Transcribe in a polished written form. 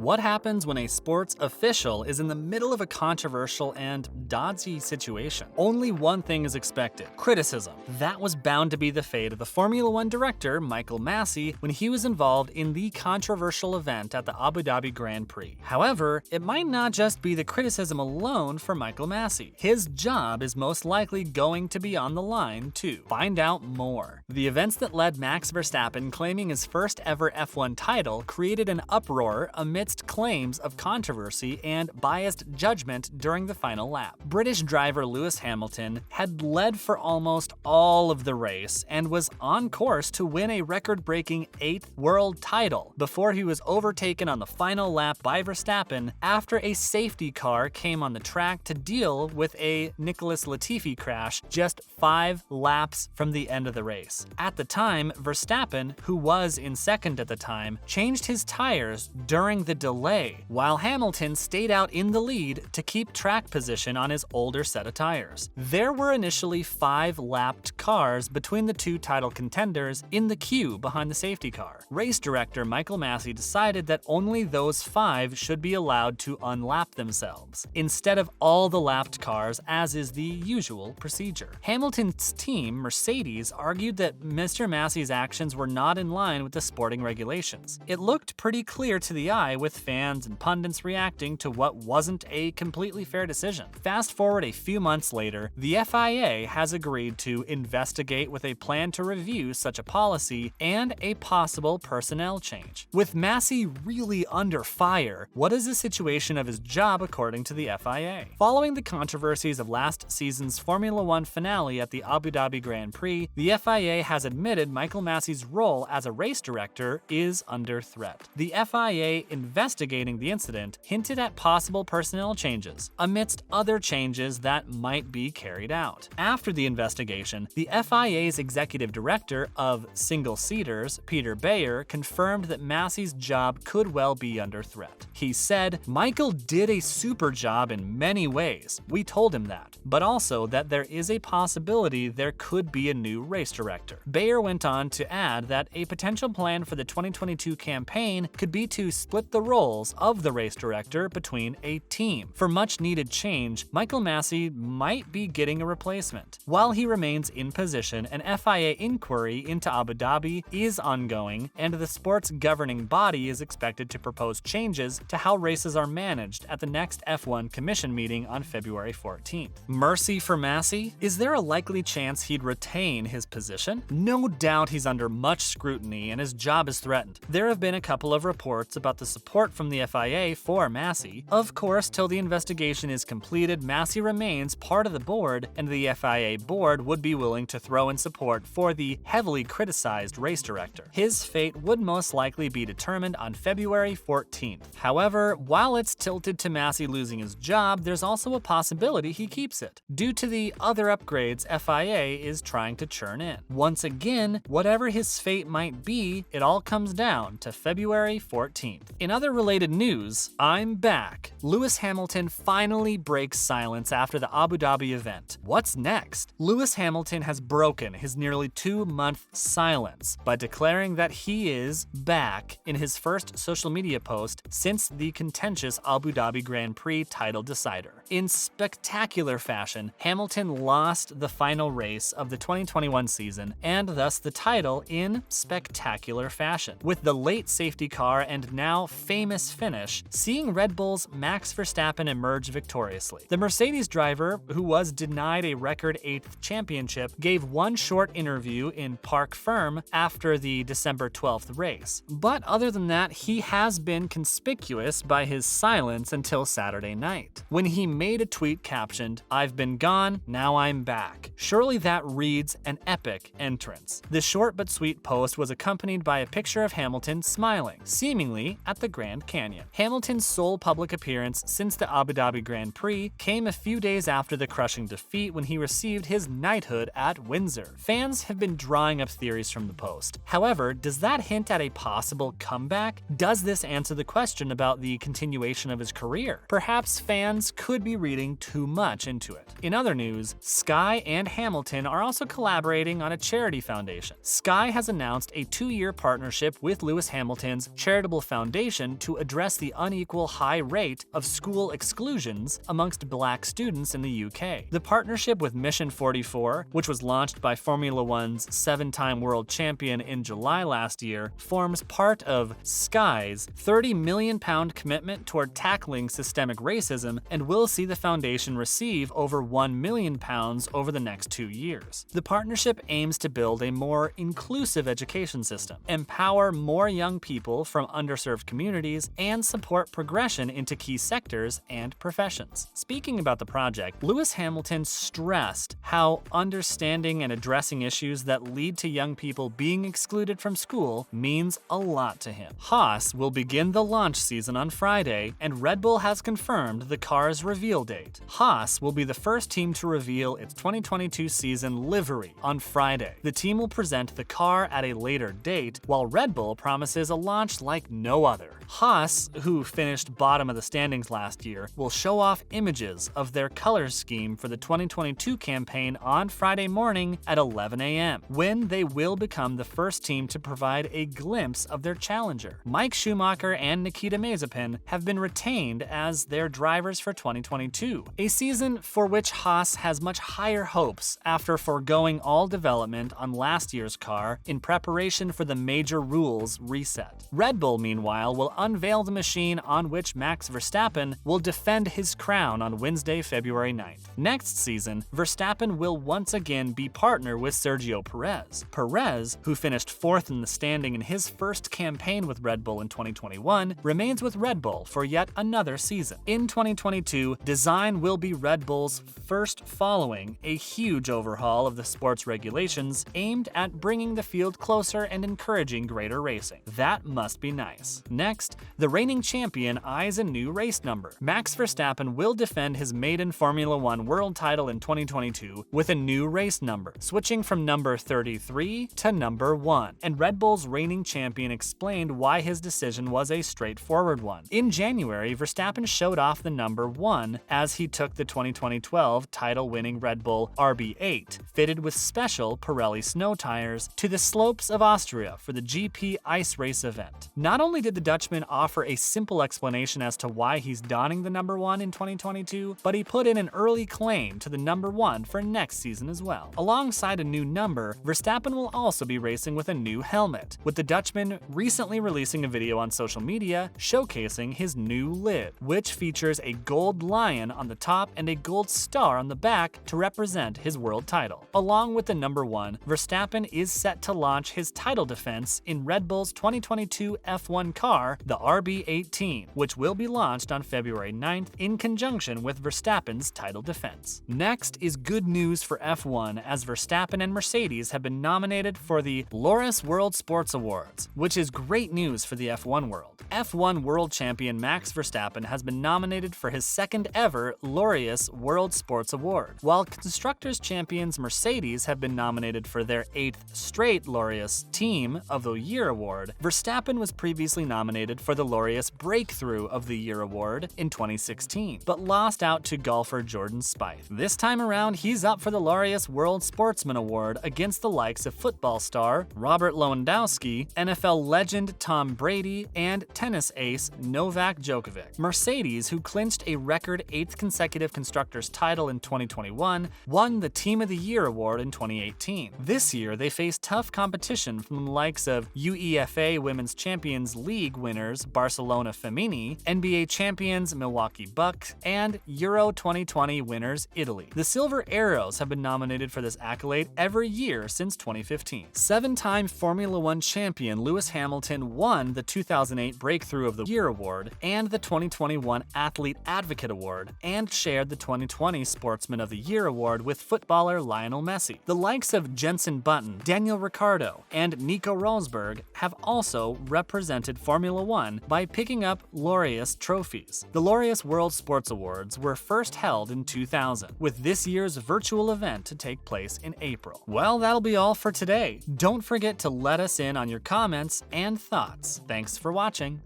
What happens when a sports official is in the middle of a controversial and dodgy situation? Only one thing is expected: criticism. That was bound to be the fate of the Formula One director, Michael Masi, when he was involved in the controversial event at the Abu Dhabi Grand Prix. However, it might not just be the criticism alone for Michael Masi. His job is most likely going to be on the line, too. Find out more. The events that led Max Verstappen claiming his first ever F1 title created an uproar amidst claims of controversy and biased judgment during the final lap. British driver Lewis Hamilton had led for almost all of the race and was on course to win a record-breaking 8th world title before he was overtaken on the final lap by Verstappen after a safety car came on the track to deal with a Nicholas Latifi crash just 5 laps from the end of the race. At the time, Verstappen, who was in second at the time, changed his tires during the delay, while Hamilton stayed out in the lead to keep track position on his older set of tires. There were initially 5 lapped cars between the two title contenders in the queue behind the safety car. Race director Michael Masi decided that only those 5 should be allowed to unlap themselves, instead of all the lapped cars as is the usual procedure. Hamilton's team, Mercedes, argued that Mr. Masi's actions were not in line with the sporting regulations. It looked pretty clear to the eye, with fans and pundits reacting to what wasn't a completely fair decision. Fast forward a few months later, the FIA has agreed to investigate with a plan to review such a policy and a possible personnel change. With Masi really under fire, what is the situation of his job according to the FIA? Following the controversies of last season's Formula One finale at the Abu Dhabi Grand Prix, the FIA has admitted Michael Masi's role as a race director is under threat. The FIA investigating the incident hinted at possible personnel changes, amidst other changes that might be carried out. After the investigation, the FIA's executive director of single-seaters, Peter Bayer, confirmed that Masi's job could well be under threat. He said, "Michael did a super job in many ways. We told him that, but also that there is a possibility there could be a new race director." Bayer went on to add that a potential plan for the 2022 campaign could be to split the roles of the race director between a team. For much-needed change, Michael Masi might be getting a replacement. While he remains in position, an FIA inquiry into Abu Dhabi is ongoing, and the sport's governing body is expected to propose changes to how races are managed at the next F1 Commission meeting on February 14th. Mercy for Masi? Is there a likely chance he'd retain his position? No doubt he's under much scrutiny and his job is threatened. There have been a couple of reports about the support from the FIA for Masi. Of course, till the investigation is completed, Masi remains part of the board, and the FIA board would be willing to throw in support for the heavily criticized race director. His fate would most likely be determined on February 14th. However, while it's tilted to Masi losing his job, there's also a possibility he keeps it, due to the other upgrades FIA is trying to churn in. Once again, whatever his fate might be, it all comes down to February 14th. In other related news, I'm back. Lewis Hamilton finally breaks silence after the Abu Dhabi event. What's next? Lewis Hamilton has broken his nearly 2-month silence by declaring that he is back in his first social media post since the contentious Abu Dhabi Grand Prix title decider. In spectacular fashion, Hamilton lost the final race of the 2021 season and thus the title in spectacular fashion, with the late safety car and now famous finish seeing Red Bull's Max Verstappen emerge victoriously. The Mercedes driver, who was denied a record 8th championship, gave one short interview in Parc Ferme after the December 12th race. But other than that, he has been conspicuous by his silence until Saturday night, when he made a tweet captioned, "I've been gone, now I'm back." Surely that reads an epic entrance. The short but sweet post was accompanied by a picture of Hamilton smiling, seemingly at the Grand Canyon. Hamilton's sole public appearance since the Abu Dhabi Grand Prix came a few days after the crushing defeat when he received his knighthood at Windsor. Fans have been drawing up theories from the post. However, does that hint at a possible comeback? Does this answer the question about about the continuation of his career. Perhaps fans could be reading too much into it. In other news, Sky and Hamilton are also collaborating on a charity foundation. Sky has announced a 2-year partnership with Lewis Hamilton's charitable foundation to address the unequal high rate of school exclusions amongst black students in the UK. The partnership with Mission 44, which was launched by Formula One's 7-time world champion in July last year, forms part of Sky's £30 million commitment toward tackling systemic racism and will see the foundation receive over £1 million over the next 2 years. The partnership aims to build a more inclusive education system, empower more young people from underserved communities, and support progression into key sectors and professions. Speaking about the project, Lewis Hamilton stressed how understanding and addressing issues that lead to young people being excluded from school means a lot to him. Haas will begin the launch season on Friday, and Red Bull has confirmed the car's reveal date. Haas will be the first team to reveal its 2022 season livery on Friday. The team will present the car at a later date, while Red Bull promises a launch like no other. Haas, who finished bottom of the standings last year, will show off images of their color scheme for the 2022 campaign on Friday morning at 11 a.m., when they will become the first team to provide a glimpse of their challenger. Mike Schumacher and Nikita Mazepin have been retained as their drivers for 2022, a season for which Haas has much higher hopes after foregoing all development on last year's car in preparation for the major rules reset. Red Bull, meanwhile, will unveil the machine on which Max Verstappen will defend his crown on Wednesday, February 9th. Next season, Verstappen will once again be partner with Sergio Perez. Perez, who finished 4th in the standing in his first campaign with Red Bull in 2021, remains with Red Bull for yet another season. In 2022, design will be Red Bull's first following a huge overhaul of the sports regulations aimed at bringing the field closer and encouraging greater racing. That must be nice. Next, the reigning champion eyes a new race number. Max Verstappen will defend his maiden Formula One world title in 2022 with a new race number, switching from number 33 to number 1, and Red Bull's reigning champion explained why his decision was a straightforward one. In January, Verstappen showed off the number 1 as he took the 2012 title-winning Red Bull RB8, fitted with special Pirelli snow tires, to the slopes of Austria for the GP ice race event. Not only did the Dutchman offer a simple explanation as to why he's donning the number 1 in 2022, but he put in an early claim to the number 1 for next season as well. Alongside a new number, Verstappen will also be racing with a new helmet, with the Dutchman recently releasing a video on social media showcasing his new lid, which features a gold lion on the top and a gold star on the back to represent his world title. Along with the number 1, Verstappen is set to launch his title defense in Red Bull's 2022 F1 car, the RB18, which will be launched on February 9th in conjunction with Verstappen's title defense. Next is good news for F1, as Verstappen and Mercedes have been nominated for the Laureus World Sports Awards, which is great news for the F1 world. F1 world champion Max Verstappen has been nominated for his second ever Laureus World Sports Award, while Constructors champions Mercedes have been nominated for their 8th straight Laureus Team of the Year award. Verstappen was previously nominated for the Laureus Breakthrough of the Year award in 2016, but lost out to golfer Jordan Spieth. This time around, he's up for the Laureus World Sportsman Award against the likes of football star Robert Lewandowski, NFL legend Tom Brady, and tennis ace Novak Djokovic. Mercedes, who clinched a record 8th consecutive Constructors title in 2021, won the Team of the Year award in 2018. This year, they faced tough competition from the likes of UEFA Women's Champions League winners Barcelona Femení, NBA champions Milwaukee Bucks, and Euro 2020 winners Italy. The Silver Arrows have been nominated for this accolade every year since 2015. 7-time Formula One champion Lewis Hamilton won the 2008 Breakthrough of the Year award and the 2021 Athlete Advocate award, and shared the 2020 Sportsman of the Year award with footballer Lionel Messi. The likes of Jenson Button, Daniel Ricciardo, and Nico Rosberg have also represented Formula One by picking up Laureus trophies. The Laureus World Sports Awards were first held in 2000, with this year's virtual event to take place in April. Well, that'll be all for today. Don't forget to let us in on your comments and thoughts. Thanks for watching.